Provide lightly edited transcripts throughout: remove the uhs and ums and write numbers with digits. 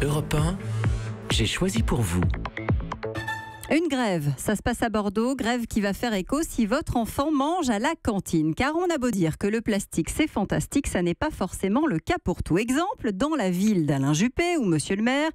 Europe 1, j'ai choisi pour vous. Une grève, ça se passe à Bordeaux, grève qui va faire écho si votre enfant mange à la cantine. Car on a beau dire que le plastique c'est fantastique, ça n'est pas forcément le cas pour tout. Exemple, dans la ville d'Alain Juppé, où monsieur le maire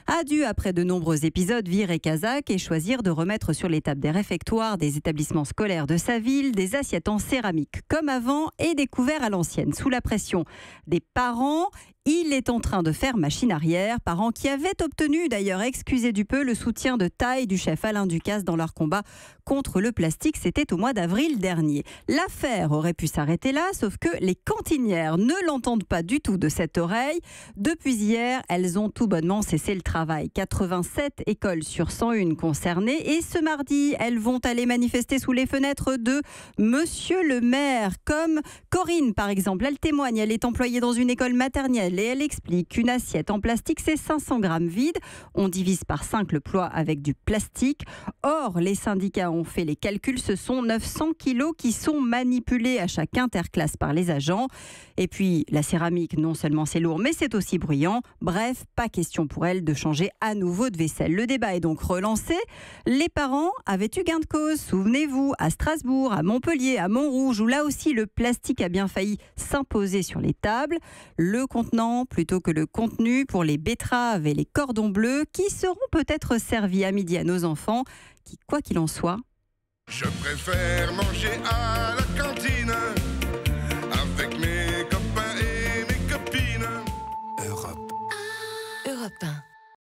a dû, après de nombreux épisodes, virer Kazakh et choisir de remettre sur les tables des réfectoires des établissements scolaires de sa ville des assiettes en céramique comme avant et des couverts à l'ancienne. Sous la pression des parents, il est en train de faire machine arrière, parents qui avaient obtenu d'ailleurs, excusez du peu, le soutien de taille du chef Alain Ducasse dans leur combat contre le plastique. C'était au mois d'avril dernier. L'affaire aurait pu s'arrêter là, sauf que les cantinières ne l'entendent pas du tout de cette oreille. Depuis hier, elles ont tout bonnement cessé le travail. 87 écoles sur 101 concernées et ce mardi, elles vont aller manifester sous les fenêtres de monsieur le maire. Comme Corinne par exemple, elle témoigne, elle est employée dans une école maternelle et elle explique qu'une assiette en plastique, c'est 500 grammes vide. On divise par 5 le poids avec du plastique. Or, les syndicats ont fait les calculs. Ce sont 900 kilos qui sont manipulés à chaque interclasse par les agents. Et puis, la céramique, non seulement c'est lourd, mais c'est aussi bruyant. Bref, pas question pour elle de changer à nouveau de vaisselle. Le débat est donc relancé. Les parents avaient eu gain de cause. Souvenez-vous, à Strasbourg, à Montpellier, à Montrouge, où là aussi le plastique a bien failli s'imposer sur les tables. Le contenant plutôt que le contenu pour les betteraves et les cordons bleus qui seront peut-être servis à midi à nos enfants qui, quoi qu'il en soit... Je préfère manger à la cantine.